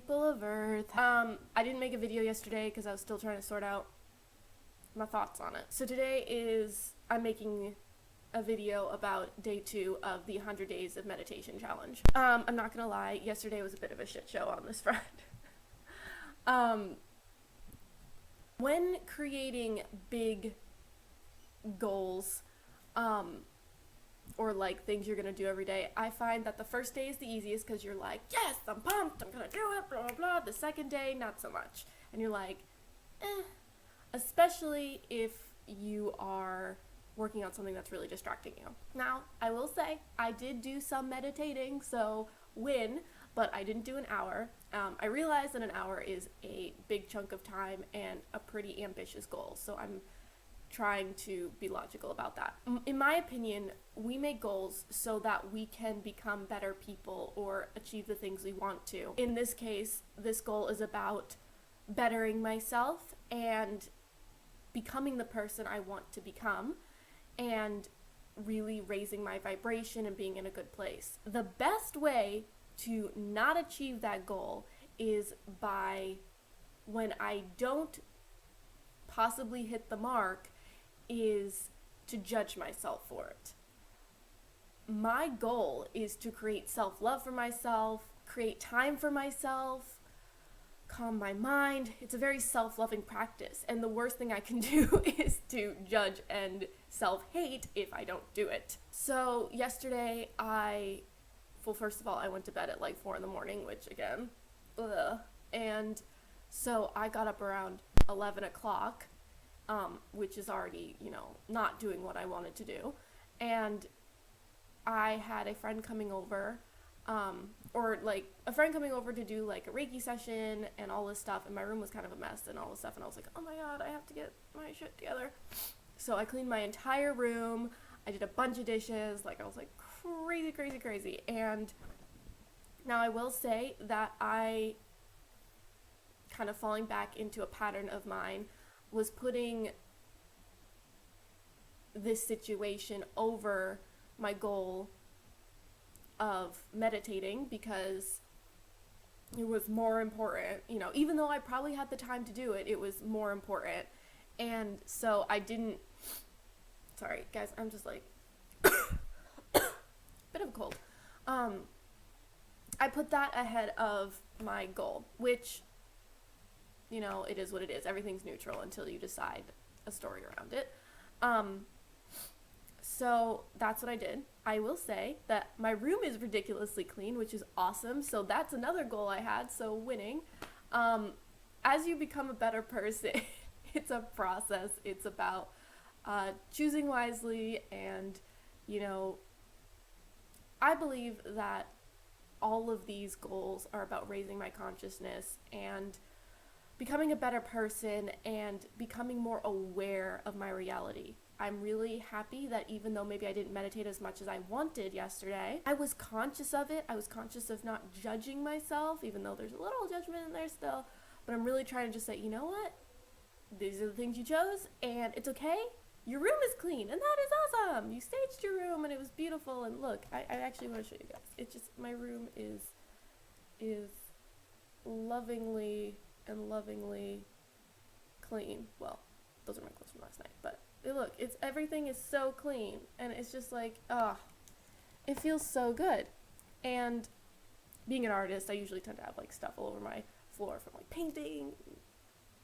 people of Earth. I didn't make a video yesterday because I was still trying to sort out my thoughts on it. So today I'm making a video about day 2 of the 100 Days of Meditation Challenge. I'm not gonna lie, yesterday was a bit of a shit show on this front. When creating big goals, or like things you're gonna do every day, I find that the first day is the easiest because you're like, yes, I'm pumped, I'm gonna do it, blah blah blah. The second day, not so much, and you're like, especially if you are working on something that's really distracting you. Now, I will say I did do some meditating, so but I didn't do an hour. I realized that an hour is a big chunk of time and a pretty ambitious goal, so I'm trying to be logical about that. In my opinion, we make goals so that we can become better people or achieve the things we want to. In this case, this goal is about bettering myself and becoming the person I want to become and really raising my vibration and being in a good place. The best way to not achieve that goal is by, when I don't possibly hit the mark, is to judge myself for it. My goal is to create self-love for myself, create time for myself, calm my mind. It's a very self-loving practice, and the worst thing I can do is to judge and self-hate if I don't do it. So yesterday first of all, I went to bed at like 4 a.m, which again, and so I got up around 11 o'clock, which is already, not doing what I wanted to do. And I had a friend coming over, to do like a Reiki session and all this stuff. And my room was kind of a mess and all this stuff. And I was like, oh my God, I have to get my shit together. So I cleaned my entire room. I did a bunch of dishes. I was like crazy. And now I will say that I kind of falling back into a pattern of mine was putting this situation over my goal of meditating because it was more important, even though I probably had the time to do it, it was more important. And so I didn't, sorry guys, I'm just like, bit of a cold. I put that ahead of my goal, which, it is what it is. Everything's neutral until you decide a story around it. So that's what I did. I will say that my room is ridiculously clean, which is awesome. So that's another goal I had. So winning. As you become a better person, it's a process. It's about choosing wisely. And, I believe that all of these goals are about raising my consciousness and becoming a better person and becoming more aware of my reality. I'm really happy that even though maybe I didn't meditate as much as I wanted yesterday, I was conscious of it. I was conscious of not judging myself, even though there's a little judgment in there still. But I'm really trying to just say, you know what? These are the things you chose, and it's okay. Your room is clean, and that is awesome. You staged your room, and it was beautiful. And look, I actually want to show you guys. It's just, my room is lovingly clean. Well, those are my clothes from last night, but look, everything is so clean, and it's just like, it feels so good. And being an artist, I usually tend to have like stuff all over my floor from like painting,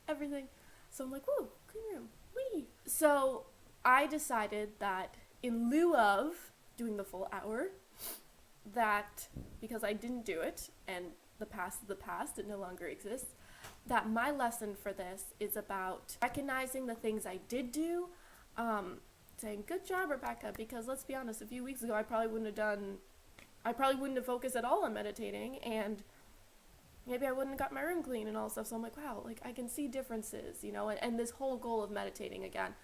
everything. So I'm like, woo, clean room, wee. So I decided that in lieu of doing the full hour, that because I didn't do it and the past is the past, it no longer exists, that my lesson for this is about recognizing the things I did do, saying good job, Rebecca, because let's be honest, a few weeks ago I probably wouldn't have focused at all on meditating, and maybe I wouldn't have got my room clean and all stuff. So I'm like, wow, I can see differences, and this whole goal of meditating again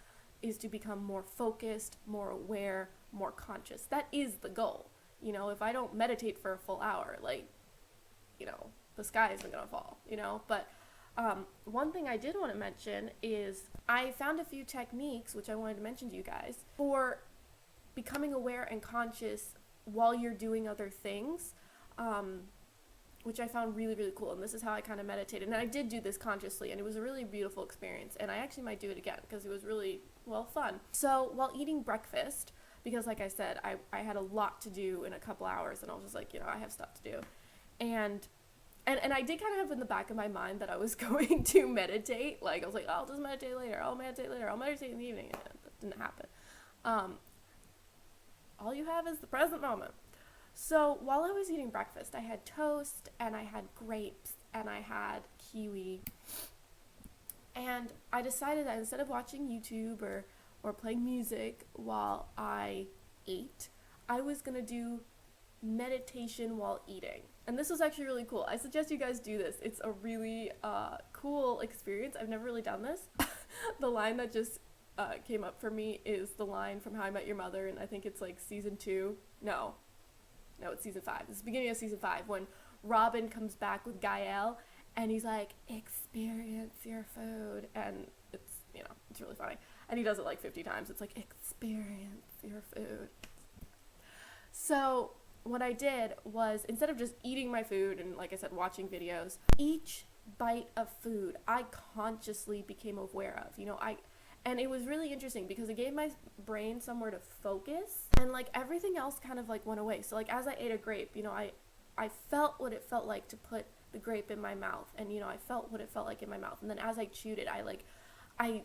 is to become more focused, more aware, more conscious. That is the goal. If I don't meditate for a full hour, the sky isn't gonna fall, but one thing I did want to mention is I found a few techniques, which I wanted to mention to you guys, for becoming aware and conscious while you're doing other things. which I found really, really cool. And this is how I kind of meditated. And I did do this consciously, and it was a really beautiful experience. And I actually might do it again because it was really, well, fun. So while eating breakfast, because like I said, I had a lot to do in a couple hours, and I was just like, I have stuff to do. And I did kind of have in the back of my mind that I was going to meditate. Like, I was like, oh, I'll just meditate later. I'll meditate later. I'll meditate in the evening. And that didn't happen. All you have is the present moment. So while I was eating breakfast, I had toast, and I had grapes, and I had kiwi. And I decided that instead of watching YouTube or playing music while I ate, I was going to do meditation while eating. And this was actually really cool. I suggest you guys do this. It's a really cool experience. I've never really done this. The line that just came up for me is the line from How I Met Your Mother, and I think it's like season 2. No, it's season 5. It's the beginning of season 5 when Robin comes back with Gael, and he's like, experience your food. And it's, it's really funny. And he does it like 50 times. It's like, experience your food. So what I did was, instead of just eating my food and, like I said, watching videos, each bite of food I consciously became aware of. And it was really interesting because it gave my brain somewhere to focus, and like everything else kind of like went away. So like as I ate a grape, I felt what it felt like to put the grape in my mouth, and I felt what it felt like in my mouth. And then as I chewed it, I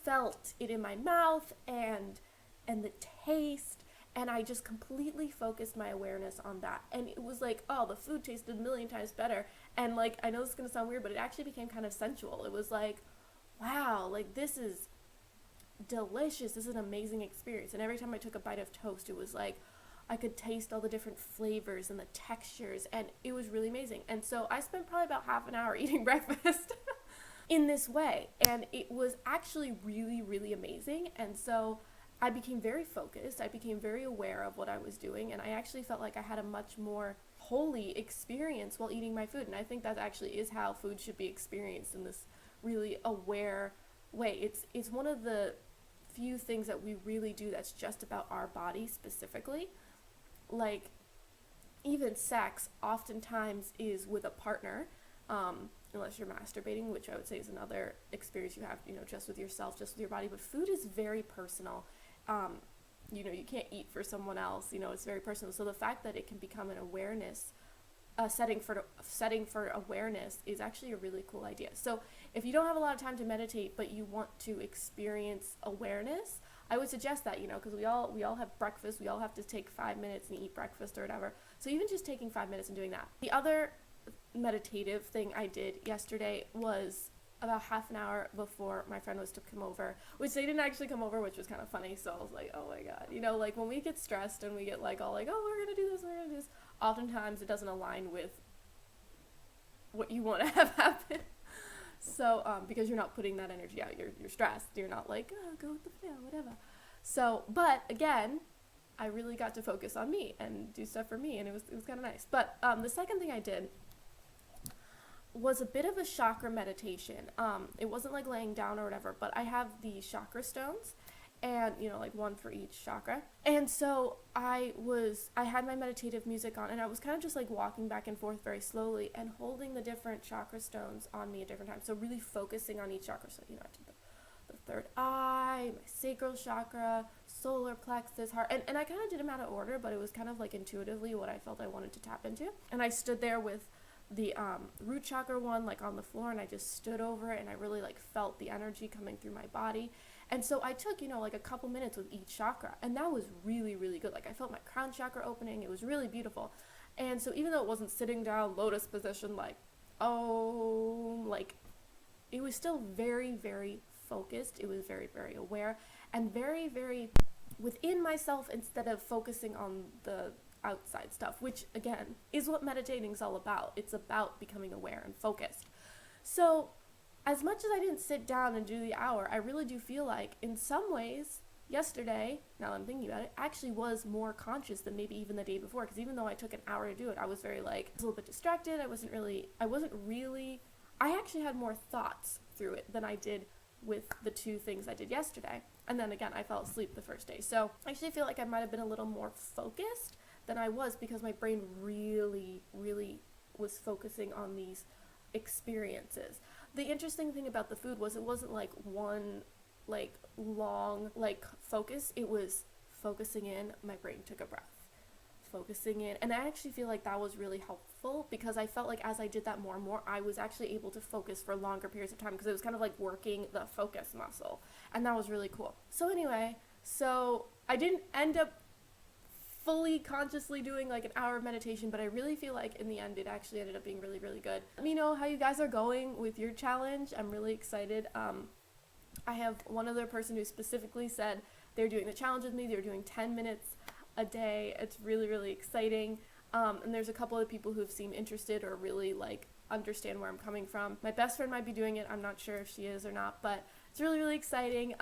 felt it in my mouth and the taste, and I just completely focused my awareness on that. And it was like, oh, the food tasted a million times better. And like, I know this is gonna sound weird, but it actually became kind of sensual. It was like, wow, like this is delicious. This is an amazing experience. And every time I took a bite of toast, it was like I could taste all the different flavors and the textures, and it was really amazing. And so I spent probably about half an hour eating breakfast in this way, and it was actually really, really amazing. And so I became very focused. I became very aware of what I was doing, and I actually felt like I had a much more holy experience while eating my food. And I think that actually is how food should be experienced, in this really aware way. It's one of the few things that we really do that's just about our body specifically. Like, even sex oftentimes is with a partner, unless you're masturbating, which I would say is another experience you have, just with yourself, just with your body. But food is very personal. You can't eat for someone else. It's very personal. So the fact that it can become an awareness, setting for awareness, is actually a really cool idea. So if you don't have a lot of time to meditate, but you want to experience awareness, I would suggest that, because we all have breakfast. We all have to take 5 minutes and eat breakfast or whatever. So even just taking 5 minutes and doing that. The other meditative thing I did yesterday was about half an hour before my friend was to come over, which they didn't actually come over, which was kind of funny. So I was like, oh my God, like when we get stressed and we get like all like, oh, we're going to do this, oftentimes it doesn't align with what you want to have happen. So, because you're not putting that energy out, you're stressed. You're not like, oh, go with the flow, whatever. So, but again, I really got to focus on me and do stuff for me, and it was kind of nice. But the second thing I did was a bit of a chakra meditation. It wasn't like laying down or whatever, but I have the chakra stones, and like one for each chakra. And so I had my meditative music on, and I was kind of just like walking back and forth very slowly and holding the different chakra stones on me at different times. So really focusing on each chakra. So I did the third eye, my sacral chakra, solar plexus, heart, and I kind of did them out of order, but it was kind of like intuitively what I felt I wanted to tap into. And I stood there with the root chakra one like on the floor, and I just stood over it, and I really like felt the energy coming through my body. And so I took like a couple minutes with each chakra, and that was really, really good. Like I felt my crown chakra opening. It was really beautiful. And so even though it wasn't sitting down lotus position, like, oh, like it was still very, very focused. It was very, very aware and very, very within myself instead of focusing on the outside stuff, which again is what meditating is all about. It's about becoming aware and focused. So as much as I didn't sit down and do the hour, I really do feel like in some ways yesterday, now that I'm thinking about it, actually was more conscious than maybe even the day before, because even though I took an hour to do it, I was very like a little bit distracted. I actually had more thoughts through it than I did with the two things I did yesterday. And then again, I fell asleep the first day. So I actually feel like I might have been a little more focused than I was, because my brain really, really was focusing on these experiences. The interesting thing about the food was it wasn't like one like long like focus. It was focusing in, my brain took a breath, focusing in. And I actually feel like that was really helpful, because I felt like as I did that more and more, I was actually able to focus for longer periods of time, because it was kind of like working the focus muscle, and that was really cool. So anyway, so I didn't end up fully consciously doing like an hour of meditation, but I really feel like in the end it actually ended up being really, really good. Let me know how you guys are going with your challenge. I'm really excited. I have one other person who specifically said they're doing the challenge with me. They're doing 10 minutes a day. It's really, really exciting. And there's a couple of people who've seemed interested or really like understand where I'm coming from. My best friend might be doing it. I'm not sure if she is or not, but it's really, really exciting.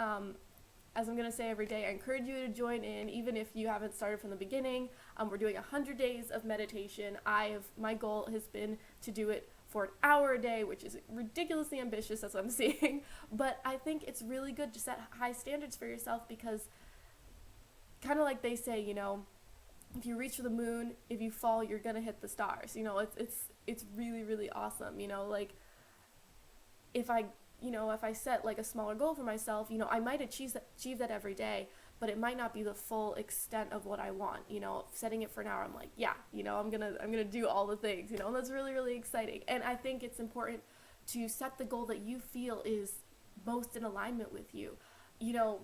As I'm going to say every day, I encourage you to join in, even if you haven't started from the beginning. We're doing 100 days of meditation. My goal has been to do it for an hour a day, which is ridiculously ambitious, as I'm seeing. But I think it's really good to set high standards for yourself, because kind of like they say, you know, if you reach for the moon, if you fall, you're going to hit the stars. You know, it's really, really awesome. You know, like if I set like a smaller goal for myself, you know, I might achieve that every day, but it might not be the full extent of what I want. You know, setting it for an hour, I'm like, yeah, you know, I'm gonna do all the things, you know, and that's really, really exciting. And I think it's important to set the goal that you feel is most in alignment with you. You know,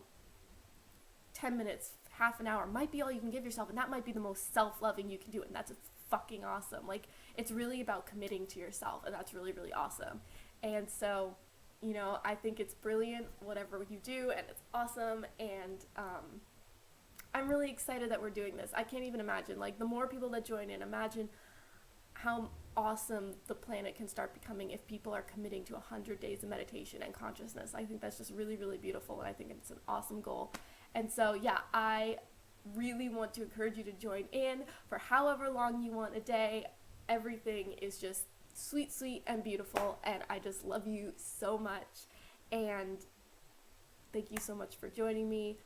10 minutes, half an hour might be all you can give yourself, and that might be the most self-loving you can do, and that's fucking awesome. Like, it's really about committing to yourself, and that's really, really awesome. And so, you know, I think it's brilliant, whatever you do, and it's awesome, and I'm really excited that we're doing this. I can't even imagine, like, the more people that join in, imagine how awesome the planet can start becoming if people are committing to 100 days of meditation and consciousness. I think that's just really, really beautiful, and I think it's an awesome goal. And so, yeah, I really want to encourage you to join in for however long you want a day. Everything is just sweet, sweet, and beautiful, and I just love you so much, and thank you so much for joining me.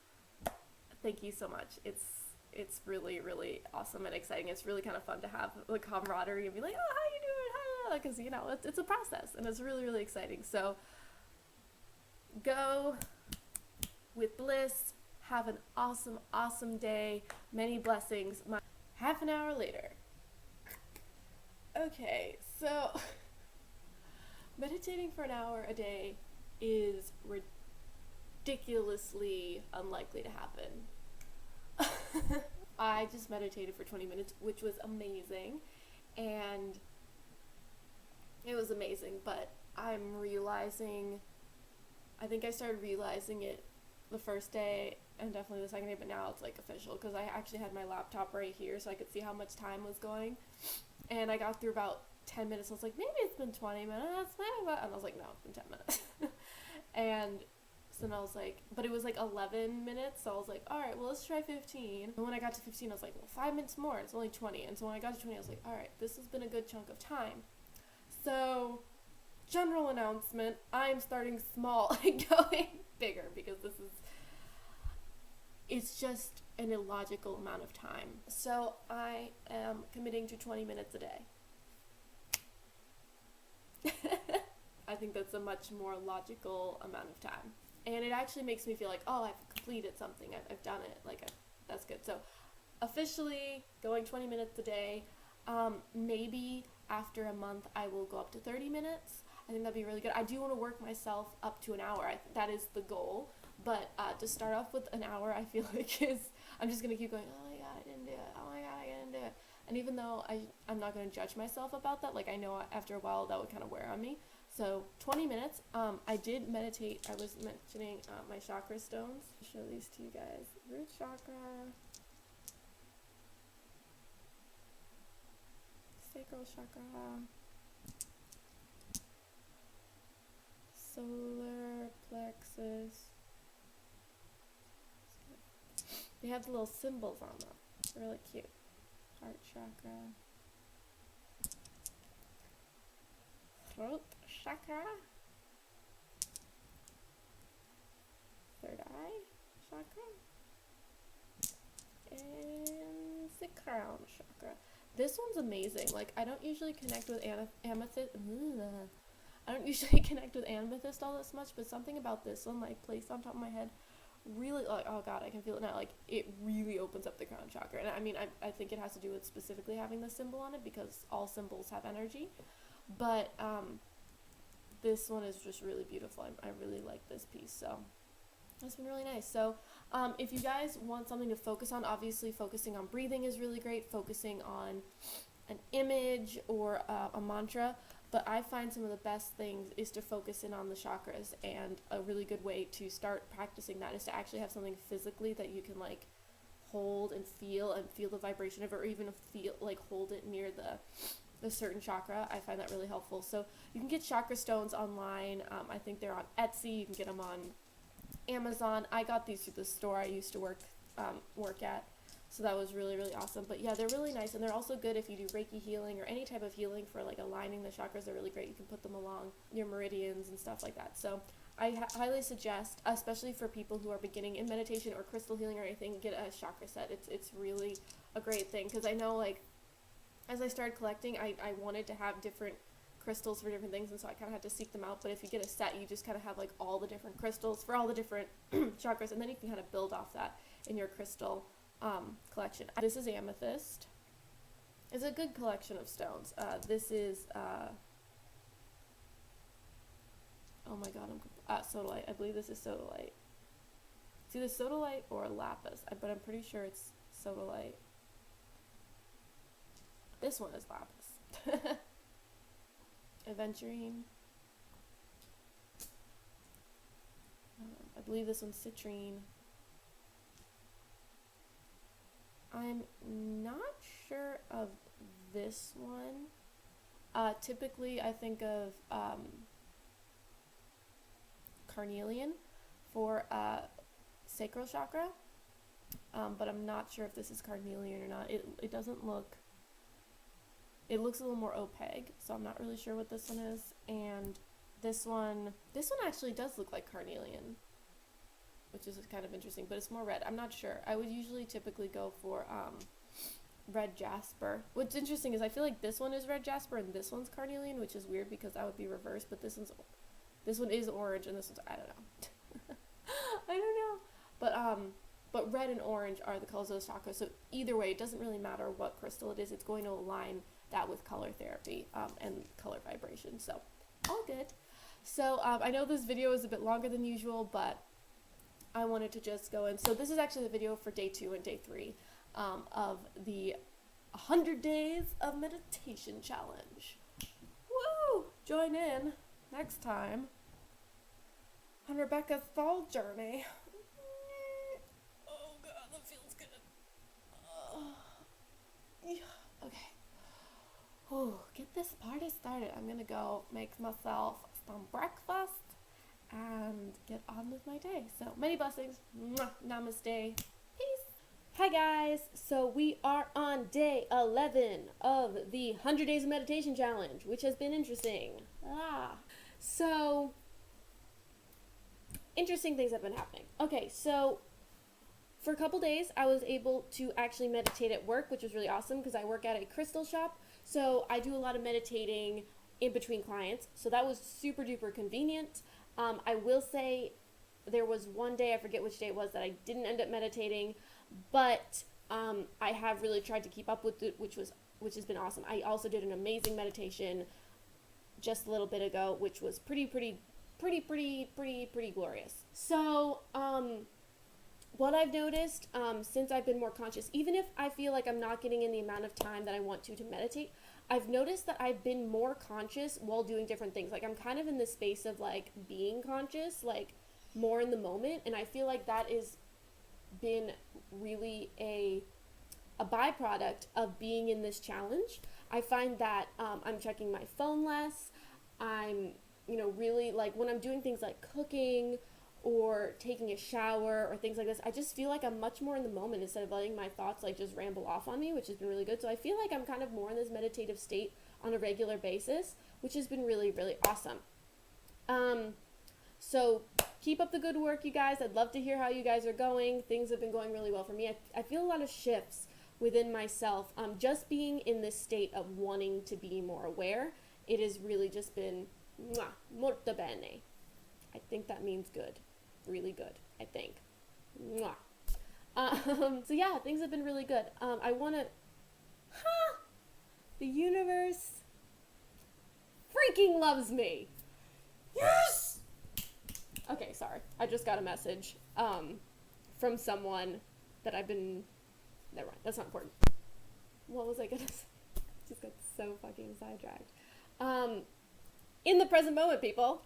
Thank you so much. It's really, really awesome and exciting. It's really kind of fun to have the camaraderie and be like, oh, how you doing? Because, you know, it's a process, and it's really, really exciting. So go with bliss. Have an awesome, awesome day. Many blessings. Half an hour later. Okay, so meditating for an hour a day is ridiculously unlikely to happen. I just meditated for 20 minutes, which was amazing, and it was amazing, but I think I started realizing it the first day and definitely the second day, but now it's like official, because I actually had my laptop right here so I could see how much time was going. And I got through about 10 minutes. I was like, maybe it's been 20 minutes. And I was like, no, it's been 10 minutes. And so then I was like, but it was like 11 minutes. So I was like, all right, well, let's try 15. And when I got to 15, I was like, well, 5 minutes more. It's only 20. And so when I got to 20, I was like, all right, this has been a good chunk of time. So, general announcement, I'm starting small and going bigger, because it's just an illogical amount of time. So I am committing to 20 minutes a day. I think that's a much more logical amount of time. And it actually makes me feel like, oh, I've completed something. I've done it. That's good. So officially going 20 minutes a day. Maybe after a month I will go up to 30 minutes. I think that'd be really good. I do want to work myself up to an hour. That is the goal. But to start off with an hour, I feel like I'm just going to keep going, oh my god, I didn't do it. Oh my god, I didn't do it. And even though I'm not going to judge myself about that, like, I know after a while that would kind of wear on me. So 20 minutes. I did meditate. I was mentioning my chakra stones. I'll show these to you guys. Root chakra. Sacral chakra. Solar plexus. They have the little symbols on them. They're really cute. Heart chakra. Throat chakra. Third eye chakra. And basic crown chakra. This one's amazing. Like, I don't usually connect with amethyst. I don't usually connect with amethyst all this much, but something about this one, like, placed on top of my head, really, like, oh god, I can feel it now. Like, it really opens up the crown chakra. And I mean, I think it has to do with specifically having the symbol on it, because all symbols have energy. But this one is just really beautiful. I really like this piece, so that's been really nice. So if you guys want something to focus on, obviously focusing on breathing is really great, focusing on an image or a mantra, but I find some of the best things is to focus in on the chakras, and a really good way to start practicing that is to actually have something physically that you can like hold and feel the vibration of it, or even feel like hold it near the certain chakra. I find that really helpful. So you can get chakra stones online. I think they're on Etsy. You can get them on Amazon. I got these through the store I used to work at, so that was really, really awesome. But yeah, they're really nice, and they're also good if you do Reiki healing or any type of healing for like aligning the chakras. They're really great. You can put them along your meridians and stuff like that. So I highly suggest, especially for people who are beginning in meditation or crystal healing or anything, get a chakra set. It's really a great thing, because I know, like, as I started collecting, I wanted to have different crystals for different things, and so I kind of had to seek them out. But if you get a set, you just kind of have like all the different crystals for all the different chakras, and then you can kind of build off that in your crystal collection. This is amethyst. It's a good collection of stones. This is oh my god, sodalite. I believe this is sodalite. It's either sodalite or lapis, but I'm pretty sure it's sodalite. This one is lapis. Aventurine. I believe this one's citrine. I'm not sure of this one. Typically, I think of carnelian for sacral chakra, but I'm not sure if this is carnelian or not. It doesn't look. It looks a little more opaque, so I'm not really sure what this one is. And this one actually does look like carnelian, which is kind of interesting, but it's more red. I'm not sure. I would usually typically go for red jasper. What's interesting is I feel like this one is red jasper and this one's carnelian, which is weird because that would be reversed, but this one is orange and this one's, I don't know. I don't know. But red and orange are the colors of the chakra, so either way, it doesn't really matter what crystal it is. It's going to align that with color therapy and color vibration, so all good. So I know this video is a bit longer than usual, but I wanted to just go in. So this is actually the video for day 2 and day 3 of the 100 days of meditation challenge. Woo! Join in next time on Rebecca's fall journey. Oh god, that feels good. Yeah. Okay. Ooh, get this party started. I'm gonna go make myself some breakfast and get on with my day. So many blessings. Mwah. Namaste. Peace. Hi guys. So we are on day 11 of the 100 Days of Meditation Challenge, which has been interesting. So interesting things have been happening. Okay, so for a couple days I was able to actually meditate at work, which was really awesome because I work at a crystal shop. So I do a lot of meditating in between clients. So that was super duper convenient. I will say there was one day, I forget which day it was, that I didn't end up meditating, but I have really tried to keep up with it, which has been awesome. I also did an amazing meditation just a little bit ago, which was pretty glorious. So what I've noticed since I've been more conscious, even if I feel like I'm not getting in the amount of time that I want to meditate, I've noticed that I've been more conscious while doing different things. Like I'm kind of in this space of like being conscious, like more in the moment, and I feel like that is been really a byproduct of being in this challenge. I find that I'm checking my phone less. I'm, really like when I'm doing things like cooking or taking a shower or things like this, I just feel like I'm much more in the moment instead of letting my thoughts like just ramble off on me, which has been really good. So I feel like I'm kind of more in this meditative state on a regular basis, which has been really, really awesome. So keep up the good work, you guys. I'd love to hear how you guys are going. Things have been going really well for me. I feel a lot of shifts within myself, just being in this state of wanting to be more aware, it has really just been molto bene. I think that means good. Really good, I think. Mwah. So yeah, things have been really good. I want to... The universe freaking loves me. Yes! Okay, sorry. I just got a message from someone that I've been... Never mind, that's not important. What was I gonna say? Just got so fucking sidetracked. In the present moment, people.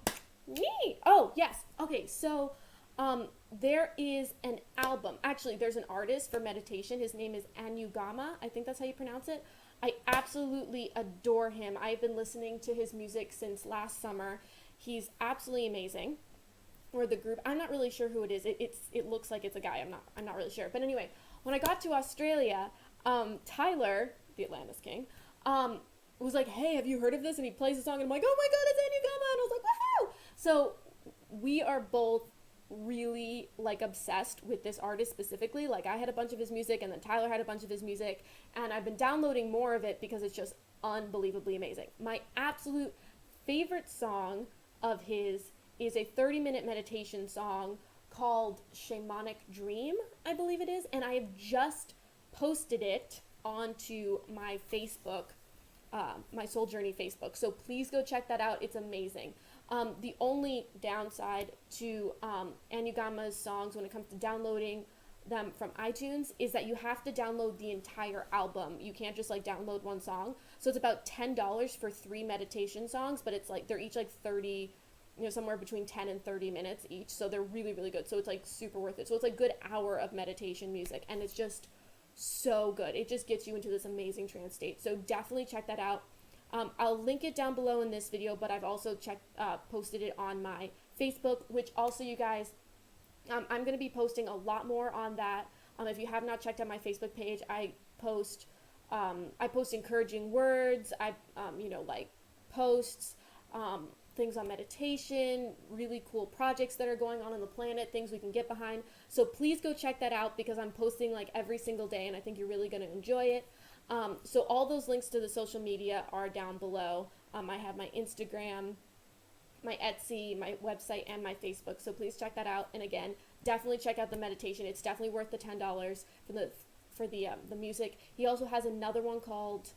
Me! Oh, yes. Okay, so there is an album. Actually, there's an artist for meditation. His name is Anugama. I think that's how you pronounce it. I absolutely adore him. I've been listening to his music since last summer. He's absolutely amazing. Or the group, I'm not really sure who it is. It looks like it's a guy. I'm not really sure. But anyway, when I got to Australia, Tyler, the Atlantis King, was like, hey, have you heard of this? And he plays the song, and I'm like, oh my god, it's Anugama! And I was like, woohoo! So we are both really like obsessed with this artist specifically. Like, I had a bunch of his music, and then Tyler had a bunch of his music, and I've been downloading more of it because it's just unbelievably amazing. My absolute favorite song of his is a 30-minute meditation song called Shamanic Dream, I believe it is, and I have just posted it onto my Facebook, my Soul Journey Facebook, so please go check that out. It's amazing. The only downside to Anugama's songs when it comes to downloading them from iTunes is that you have to download the entire album. You can't just like download one song. So it's about $10 for 3 meditation songs, but it's like they're each like 30, somewhere between 10 and 30 minutes each. So they're really, really good. So it's like super worth it. So it's like a good hour of meditation music, and it's just so good. It just gets you into this amazing trance state. So definitely check that out. I'll link it down below in this video, but I've also posted it on my Facebook, which also, you guys, I'm going to be posting a lot more on that. If you have not checked out my Facebook page, I post encouraging words. I like posts, things on meditation, really cool projects that are going on the planet, things we can get behind. So please go check that out because I'm posting like every single day, and I think you're really going to enjoy it. So all those links to the social media are down below. I have my Instagram, my Etsy, my website, and my Facebook. So please check that out. And again, definitely check out the meditation. It's definitely worth the $10 for the music. He also has another one called,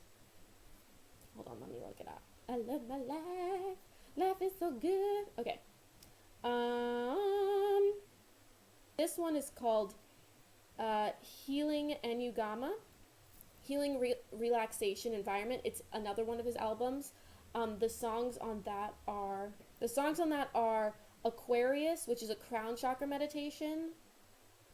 hold on, let me look it up. I love my life. Life is so good. Okay. This one is called Healing Anugama. Healing Relaxation Environment. It's another one of his albums. The songs on that are Aquarius, which is a crown chakra meditation.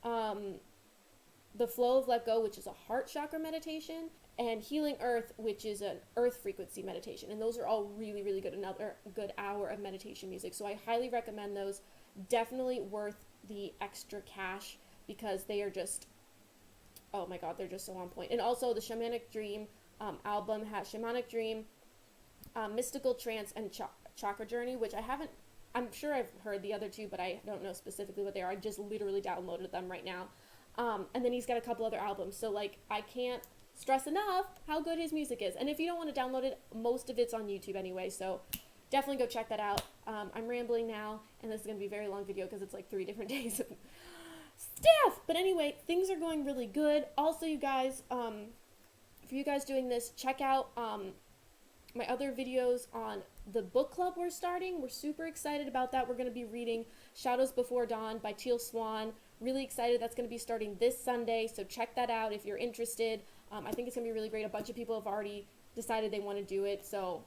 The Flow of Let Go, which is a heart chakra meditation, and Healing Earth, which is an earth frequency meditation. And those are all really, really good. Another good hour of meditation music. So I highly recommend those. Definitely worth the extra cash because they are just, oh my god, they're just so on point. And also the Shamanic Dream album has Shamanic Dream, Mystical Trance, and Chakra Journey, which I'm sure I've heard the other two, but I don't know specifically what they are. I just literally downloaded them right now. And then he's got a couple other albums. So like, I can't stress enough how good his music is. And if you don't want to download it, most of it's on YouTube anyway. So definitely go check that out. I'm rambling now, and this is going to be a very long video because it's like 3 different days of stuff. But anyway, things are going really good. Also, you guys, for you guys doing this, check out my other videos on the book club we're starting. We're super excited about that. We're going to be reading Shadows Before Dawn by Teal Swan. Really excited. That's going to be starting this Sunday, so check that out if you're interested. I think it's going to be really great. A bunch of people have already decided they want to do it, so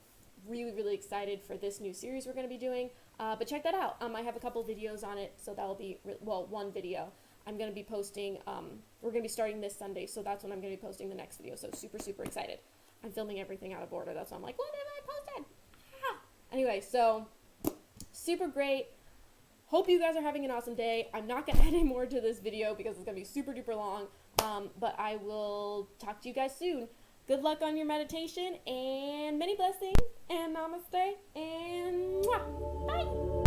really, really excited for this new series we're going to be doing. But check that out. I have a couple videos on it, so that'll be, one video. I'm going to be posting, we're going to be starting this Sunday, so that's when I'm going to be posting the next video, so super, super excited. I'm filming everything out of order, that's why I'm like, what have I posted? Ah! Anyway, so super great. Hope you guys are having an awesome day. I'm not going to add any more to this video because it's going to be super duper long, but I will talk to you guys soon. Good luck on your meditation, and many blessings, and namaste, and mwah, bye!